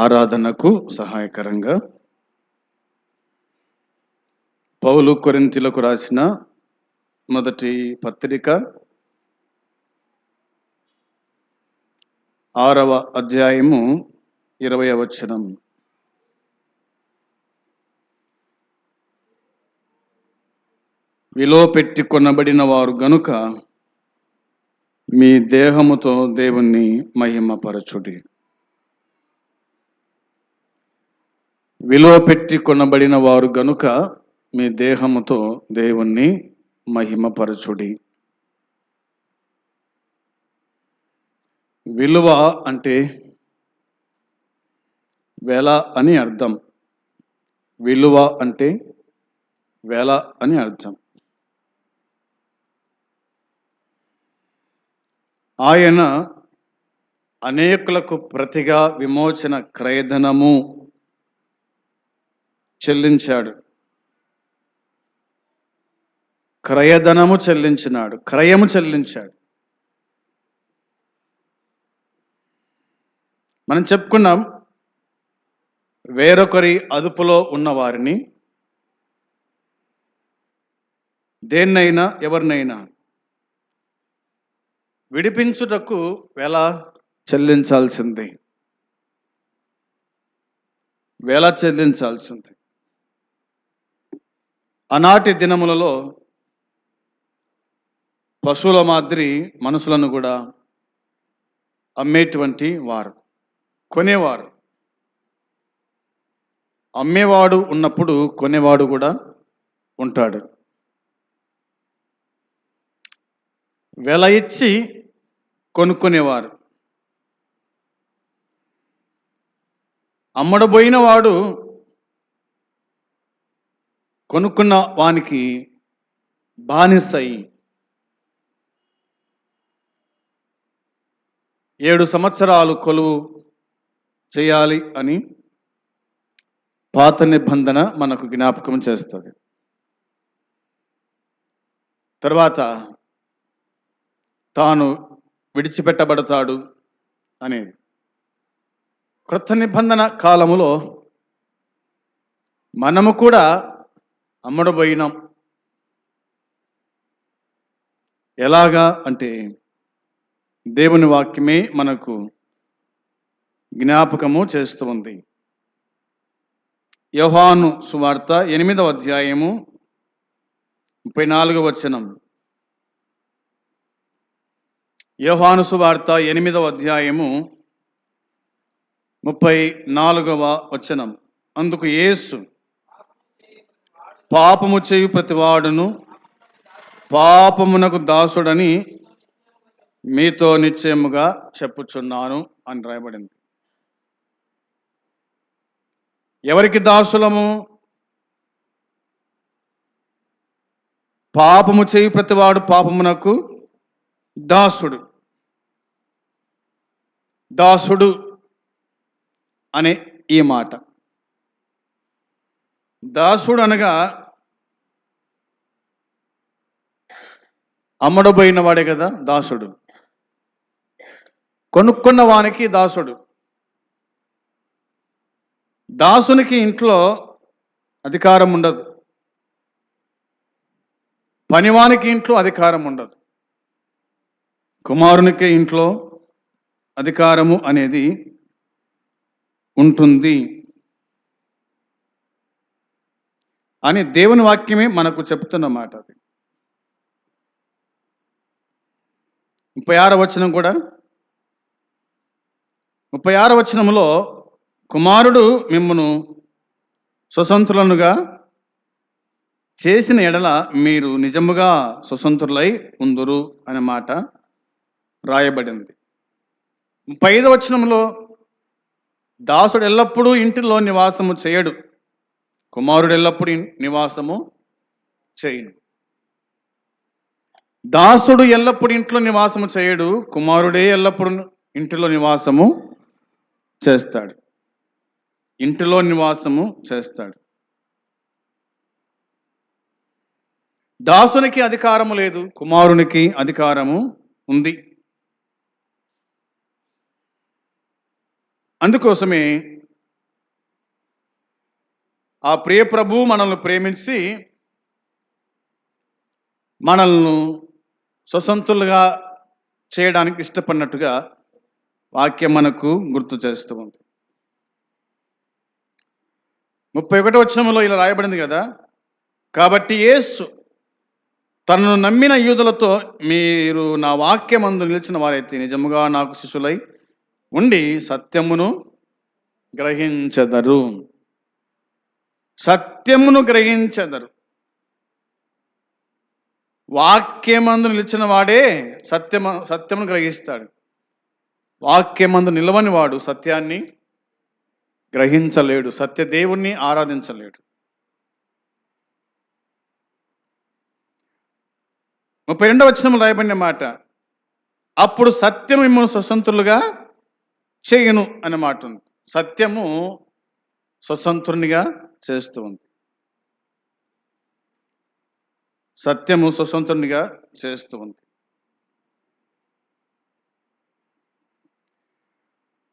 ఆరాధనకు సహాయకరంగా పౌలు కొరింథీయులకు రాసిన మొదటి పత్రిక 6వ అధ్యాయము 20వ వచనం. విలువ పెట్టి కొనబడిన వారు గనుక మీ దేహముతో దేవుణ్ణి మహిమపరచుడి. విలువ పెట్టి కొనబడిన వారు గనుక మీ దేహముతో దేవుణ్ణి మహిమపరచుడి. విలువ అంటే వెల అని అర్థం. విలువ అంటే వెల అని అర్థం. ఆయన అనేకులకు ప్రతిగా విమోచన క్రయధనము చెల్లించాడు. క్రయధనము చెల్లించినాడు, క్రయము చెల్లించాడు. మనం చెప్పుకున్నాం, వేరొకరి అదుపులో ఉన్న వారిని, దేన్నైనా ఎవరినైనా విడిపించుటకు వెల చెల్లించాల్సిందే. వెల చెల్లించాల్సిందే. ఆనాటి దినములలో పశువుల మాదిరి మనుషులను కూడా అమ్మేటువంటి వారు, కొనేవారు. అమ్మేవాడు ఉన్నప్పుడు కొనేవాడు కూడా ఉంటాడు. వెల ఇచ్చి కొనుక్కునేవారు. అమ్మడబోయిన వాడు కొనుక్కున్న వానికి బానిసై 7 సంవత్సరాలు కొలువు చేయాలి అని పాత నిబంధన మనకు జ్ఞాపకం చేస్తుంది. తర్వాత తాను విడిచిపెట్టబడతాడు అనేది. క్రొత్త నిబంధన కాలములో మనము కూడా అమ్మడబోయినాం. ఎలాగా అంటే దేవుని వాక్యమే మనకు జ్ఞాపకము చేస్తూ ఉంది. యోహాను సువార్త 8వ అధ్యాయము 34వ వచనం. యోహాను సువార్త 8వ అధ్యాయము 34వ వచనం. అందుకు యేసు, పాపము చేయు ప్రతివాడును పాపమునకు దాసుడని మీతో నిశ్చయముగా చెప్పుచున్నాను అని రాయబడింది. ఎవరికి దాసులము? పాపము చేయు ప్రతివాడు పాపమునకు దాసుడు. దాసుడు అనే ఈ మాట, దాసుడు అనగా అమ్మడబోయిన వాడే కదా దాసుడు. కొనుక్కున్న వానికి దాసుడు. దాసునికి ఇంట్లో అధికారం ఉండదు, పనివానికి ఇంట్లో అధికారం ఉండదు. కుమారునికి ఇంట్లో అధికారము అనేది ఉంటుంది అని దేవుని వాక్యమే మనకు చెప్తున్న మాట. అది 36వ వచనం కూడా. 36వ వచనములో, కుమారుడు మిమ్మును స్వతంత్రులనుగా చేసిన ఎడల మీరు నిజముగా స్వతంత్రులై ఉందురు అనే మాట రాయబడింది. 35వ వచనంలో, దాసుడు ఎల్లప్పుడూ ఇంటిలో నివాసము చేయడు, కుమారుడు ఎల్లప్పుడూ నివాసము చేయడు. దాసుడు ఎల్లప్పుడు ఇంట్లో నివాసము చేయడు, కుమారుడే ఎల్లప్పుడు ఇంటిలో నివాసము చేస్తాడు. ఇంటిలో నివాసము చేస్తాడు. దాసునికి అధికారము లేదు, కుమారునికి అధికారము ఉంది. అందుకోసమే ఆ ప్రియ ప్రభు మనల్ని ప్రేమించి మనల్ని స్వతంత్రులుగా చేయడానికి ఇష్టపడినట్టుగా వాక్యం మనకు గుర్తు చేస్తూ ఉంది. 31వ వచనంలో ఇలా రాయబడింది కదా, కాబట్టి యేసు తనను నమ్మిన యూదులతో, మీరు నా వాక్యమందు నిలిచిన వారైతే నిజముగా నాకు శిష్యులై ఉండి సత్యమును గ్రహించెదరు. సత్యమును గ్రహించెదరు. వాక్యమందు నిలిచిన వాడే సత్యమును గ్రహిస్తాడు. వాక్యమందు నిలవని వాడు సత్యాన్ని గ్రహించలేడు, సత్యదేవుణ్ణి ఆరాధించలేడు. 32వ వచనంలో రాయబడిన మాట, అప్పుడు సత్యము మిమ్మల్ని స్వతంత్రులుగా చేయను అనే మాట ఉంది. సత్యము స్వతంత్రునిగా చేస్తూ ఉంది. సత్యము స్వతంత్రునిగా చేస్తూ ఉంది.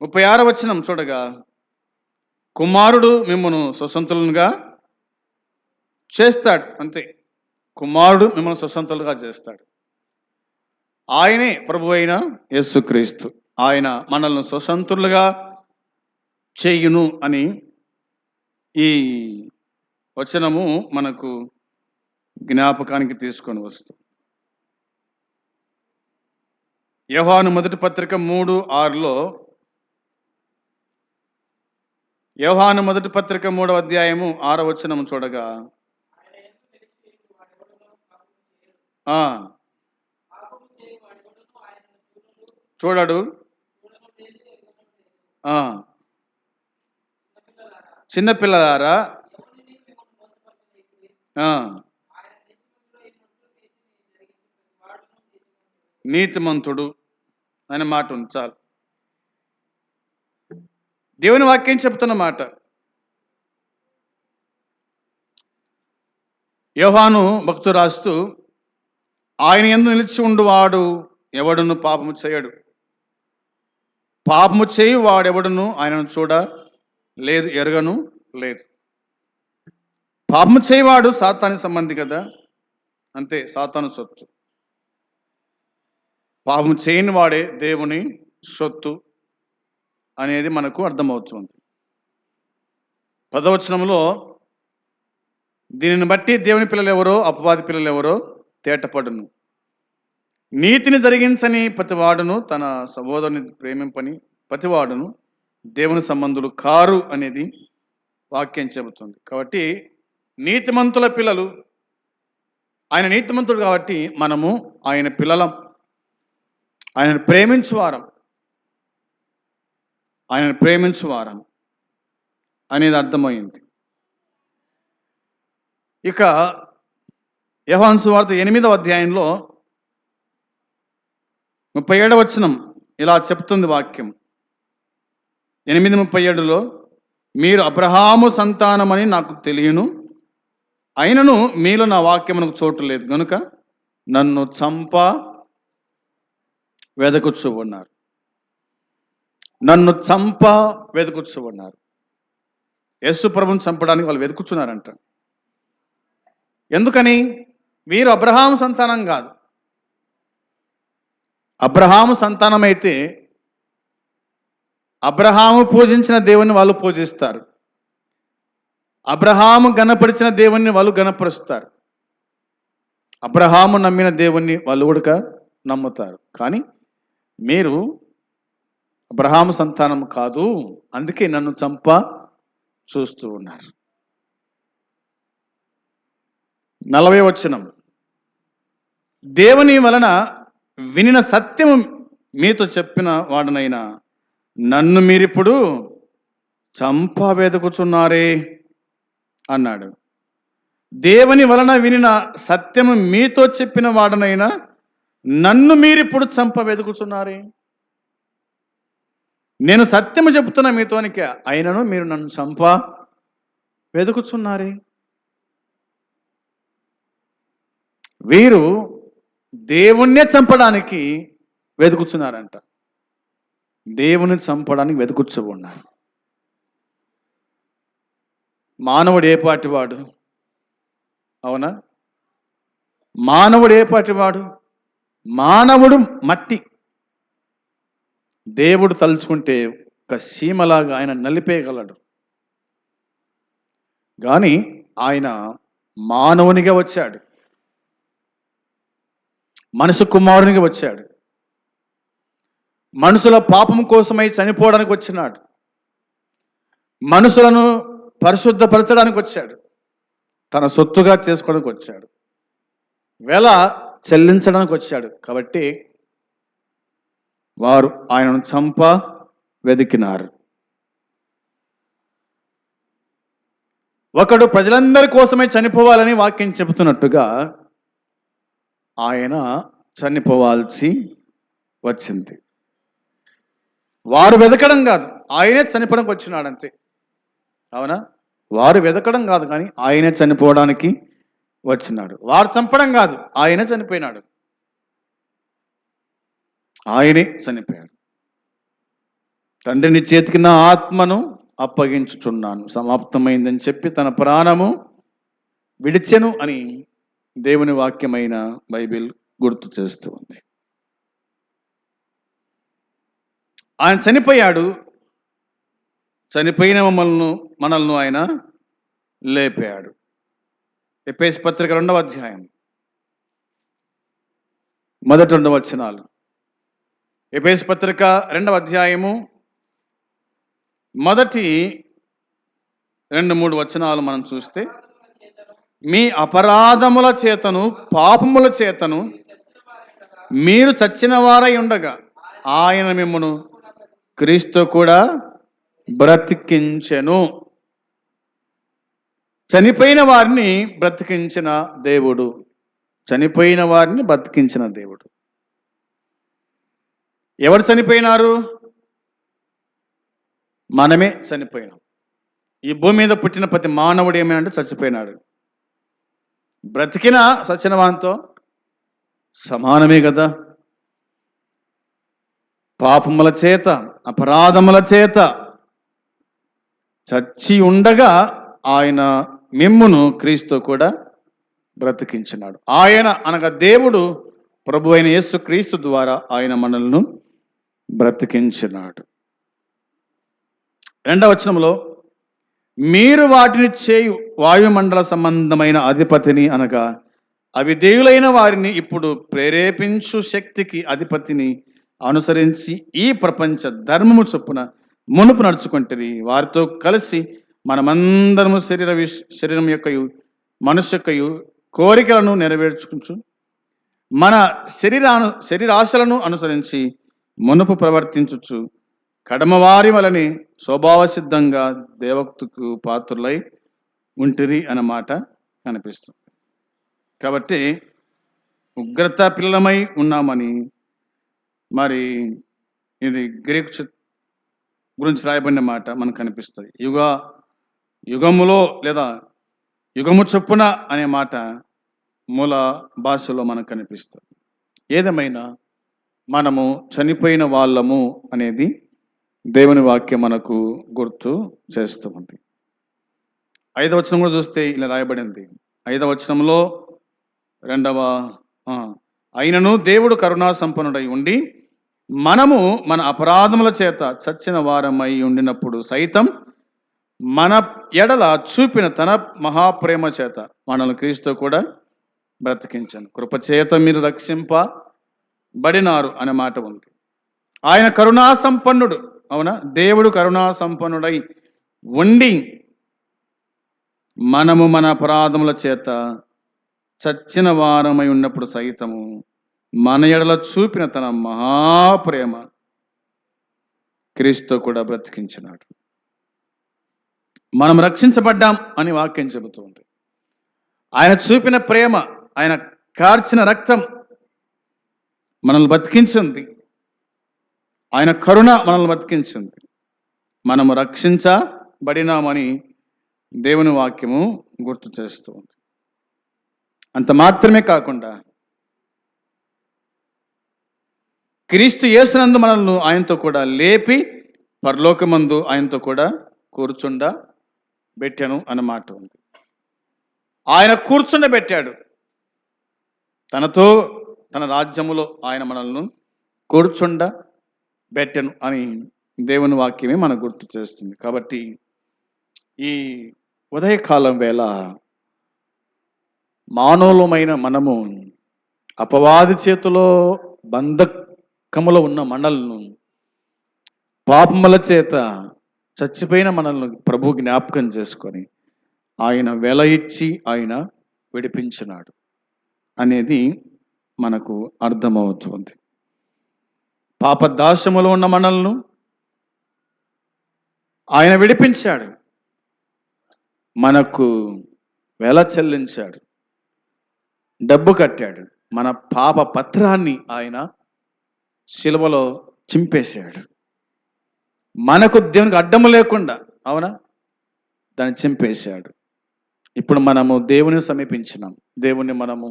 36వ వచనం చూడగా, కుమారుడు మిమ్మల్ని స్వతంత్రులుగా చేస్తాడు. అంతే, కుమారుడు మిమ్మల్ని స్వతంత్రులుగా చేస్తాడు. ఆయనే ప్రభు అయిన యేసుక్రీస్తు. ఆయన మనల్ని స్వతంత్రులుగా చేయును అని ఈ వచనము మనకు జ్ఞాపకానికి తీసుకొని వస్తుంది. యోహాను మొదటి పత్రిక 3:6లో, యోహాను మొదటి పత్రిక 3వ అధ్యాయము 6వ వచనం చూడగా, చూడడు, చిన్నపిల్లలారా నీతిమంతుడు అనే మాట ఉంది. చాలు. దేవుని వాక్యం చెప్తున్న మాట. యోహాను భక్తుడు రాస్తూ, ఆయన యందు నిలిచి ఉండువాడు ఎవడును పాపము చేయడు, పాపము చేయు వాడెవడును ఆయనను చూడ లేదు, ఎరగను లేదు. పాపము చేయవాడు సాతాను సంబంధి కదా, అంతే, సాతాను సొత్తు. పాపము చేయని వాడే దేవుని సొత్తు అనేది మనకు అర్థమవుతుంది. 10వ వచనంలో, దీనిని బట్టి దేవుని పిల్లలు ఎవరో అపవాది పిల్లలు ఎవరో తేటపడును. నీతిని జరిగించని ప్రతివాడును తన సహోదరుని ప్రేమింపని ప్రతివాడును దేవుని సంబంధులు కారు అనేది వాక్యం చెబుతుంది. కాబట్టి నీతిమంతుల పిల్లలు, ఆయన నీతిమంతుడు కాబట్టి మనము ఆయన పిల్లలం, ఆయనను ప్రేమించువారం అనేది అర్థమైంది. ఇక యోహాను సువార్త 8వ అధ్యాయంలో 37వ వచనం ఇలా చెప్తుంది వాక్యం. 8:37లో, మీరు అబ్రహాము సంతానమని నాకు తెలియను, అయినను మీలో నా వాక్యమునకు చోటు లేదు గనుక నన్ను చంప వెదకుచ్చు ఉన్నారు. నన్ను చంప వెదకుచ్చు ఉన్నారు. యేసు ప్రభువుని చంపడానికి వాళ్ళు వెతుకుచున్నారంట. ఎందుకని? వీరు అబ్రహాము సంతానం కాదు. అబ్రహాము సంతానం అయితే అబ్రహాము పూజించిన దేవుణ్ణి వాళ్ళు పూజిస్తారు, అబ్రహాము గణపరిచిన దేవుణ్ణి వాళ్ళు గణపరుస్తారు, అబ్రహాము నమ్మిన దేవుణ్ణి వాళ్ళు కూడా నమ్ముతారు. కానీ మీరు అబ్రహాము సంతానం కాదు, అందుకే నన్ను చంప చూస్తూ ఉన్నారు. 40వ వచనం, దేవుని వలన వినిన సత్యము మీతో చెప్పిన వాడనైనా నన్ను మీరిప్పుడు చంప వెదకుచున్నారే అన్నాడు. దేవుని వలన వినిన సత్యము మీతో చెప్పిన వాడనైనా నన్ను మీరిప్పుడు చంప వెదకుచున్నారే. నేను సత్యము చెప్తున్నా మీతోనికే, అయినను మీరు నన్ను చంప వెదకుచున్నారే. వీరు దేవుణ్ణే చంపడానికి వెతుకుతున్నారంట, దేవుని చంపడానికి వెతుకుతూ ఉన్నారు. మానవుడు ఏ పాటివాడు? అవునా? మానవుడు ఏ పాటివాడు? మానవుడు మట్టి. దేవుడు తలుచుకుంటే ఒక సీమలాగా ఆయన నలిపేయగలడు. కానీ ఆయన మానవునిగా వచ్చాడు, మనుషు కుమారునిగా వచ్చాడు, మనుషుల పాపం కోసమై చనిపోవడానికి వచ్చినాడు, మనుషులను పరిశుద్ధపరచడానికి వచ్చాడు, తన సొత్తుగా చేసుకోవడానికి వచ్చాడు, వెల చెల్లించడానికి వచ్చాడు. కాబట్టి వారు ఆయనను చంప వెదికినారు. ఒకడు ప్రజలందరి కోసమే చనిపోవాలని వాక్యం చెబుతున్నట్టుగా ఆయన చనిపోవాల్సి వచ్చింది. వారు వెతకడం కాదు, ఆయనే చనిపోవడానికి వచ్చినాడు అంతే. అవునా? వారు వెతకడం కాదు, కానీ ఆయనే చనిపోవడానికి వచ్చినాడు. వారు చంపడం కాదు, ఆయనే చనిపోయినాడు. ఆయనే చనిపోయాడు. తండ్రిని చేతికి నా ఆత్మను అప్పగించుచున్నాను, సమాప్తమైందని చెప్పి తన ప్రాణము విడిచెను అని దేవుని వాక్యమైన బైబిల్ గుర్తు చేస్తూ ఉంది. ఆయన చనిపోయాడు, చనిపోయిన మనల్ని ఆయన లేపాడు. ఎఫెసీ పత్రిక 2వ అధ్యాయం మొదటి 2 వచనాలు. ఎఫెసీ పత్రిక 2వ అధ్యాయము మొదటి 2-3 వచనాలు మనం చూస్తే, మీ అపరాధముల చేతను పాపముల చేతను మీరు చచ్చిన వారై ఉండగా ఆయన మిమ్మును క్రీస్తు కూడా బ్రతికించెను. చనిపోయిన వారిని బ్రతికించిన దేవుడు, చనిపోయిన వారిని బ్రతికించిన దేవుడు. ఎవరు చనిపోయినారు? మనమే చనిపోయినాం. ఈ భూమి మీద పుట్టిన ప్రతి మానవుడు ఏమైనా చచ్చిపోయినాడు. బ్రతికిన సచిన వానితో సమానమే కదా. పాపముల చేత అపరాధముల చేత చచ్చి ఉండగా ఆయన మిమ్మును క్రీస్తు కూడా బ్రతికించినాడు. ఆయన అనగా దేవుడు ప్రభు అయిన యేసు క్రీస్తు ద్వారా ఆయన మనల్ని బ్రతికించినాడు. 2వ వచనంలో, మీరు వాటిని చేయు వాయుమండల సంబంధమైన అధిపతిని అనగా అవిధేయులైన వారిని ఇప్పుడు ప్రేరేపించు శక్తికి అధిపతిని అనుసరించి ఈ ప్రపంచ ధర్మము చొప్పున మునుపు నడుచుకుంటుంది. వారితో కలిసి మనమందరము శరీరం యొక్కయు మనుష్య యొక్కయు కోరికలను నెరవేర్చుకుంటూ మన శరీరాశలను అనుసరించి మునుపు ప్రవర్తించుచు కడమవారి వలని స్వభావ సిద్ధంగా దేవక్తుకు పాత్రులై ఉంటిరి అన్నమాట కనిపిస్తుంది. కాబట్టి ఉగ్రత పిల్లలమై ఉన్నామని మరి ఇది గ్రీకు గురించి రాయబడిన మాట మనకు కనిపిస్తుంది. యుగములో లేదా యుగము చొప్పున అనే మాట మూల భాషలో మనకు కనిపిస్తుంది. ఏదేమైనా మనము చనిపోయిన వాళ్ళము అనేది దేవుని వాక్యం మనకు గుర్తు చేస్తూ ఉంది. 5వ వచనం కూడా చూస్తే ఇలా రాయబడింది. 5వ వచనంలో అయినను దేవుడు కరుణా సంపన్నుడై ఉండి మనము మన అపరాధముల చేత చచ్చిన వారమై ఉండినప్పుడు సైతం మన ఎడల చూపిన తన మహాప్రేమ చేత మనల్ని క్రీస్తు కూడా బ్రతికించను. కృపచేత మీరు రక్షింపబడినారు అనే మాట ఉంది. ఆయన కరుణా సంపన్నుడు. అవునా? దేవుడు కరుణా సంపన్నుడై ఉండి మనము మన అపరాధముల చేత చచ్చిన వారమై ఉన్నప్పుడు సైతము మన ఎడల చూపిన తన మహాప్రేమ క్రీస్తు కూడా బ్రతికించినాడు. మనం రక్షించబడ్డాం అని వాక్యం చెబుతుంది. ఆయన చూపిన ప్రేమ, ఆయన కార్చిన రక్తం మనల్ని బతికించింది. ఆయన కరుణ మనల్ని బతికించింది. మనము రక్షించబడినామని దేవుని వాక్యము గుర్తు చేస్తూ ఉంది. అంత మాత్రమే కాకుండా క్రీస్తు యేసునందు మనల్ని ఆయనతో కూడా లేపి పరలోకమందు ఆయనతో కూడా కూర్చుండ పెట్టాను అన్నమాట ఉంది. ఆయన కూర్చుండబెట్టాడు, తనతో తన రాజ్యములో ఆయన మనల్ని కూర్చుండబెట్టెను అని దేవుని వాక్యమే మనకు గుర్తు చేస్తుంది. కాబట్టి ఈ ఉదయకాలం వేళ మానవులమైన మనము అపవాది చేతిలో బంధకములో ఉన్న మనల్ని, పాపముల చేత చచ్చిపోయిన మనల్ని ప్రభు జ్ఞాపకం చేసుకొని ఆయన వెల ఇచ్చి ఆయన విడిపించినాడు అనేది మనకు అర్థమవుతుంది. పాపదాస్యములో ఉన్న మనల్ని ఆయన విడిపించాడు, మనకు వెల చెల్లించాడు, డబ్బు కట్టాడు, మన పాప పత్రాన్ని ఆయన శిలువలో చింపేశాడు. మనకు దేవునికి అడ్డము లేకుండా, అవునా, దాన్ని చింపేశాడు. ఇప్పుడు మనము దేవుని సమీపించినాం, దేవుణ్ణి మనము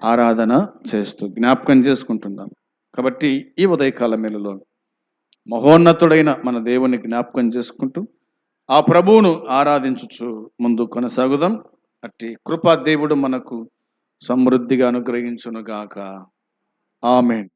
ఆరాధన చేస్తూ జ్ఞాపకం చేసుకుంటున్నాం. కాబట్టి ఈ ఉదయకాల మేలులో మహోన్నతుడైన మన దేవుని జ్ఞాపకం చేసుకుంటూ ఆ ప్రభువును ఆరాధించుచు ముందు కొనసాగుదాం. అట్టి కృపా దేవుడు మనకు సమృద్ధిగా అనుగ్రహించునుగాక. ఆమేన్.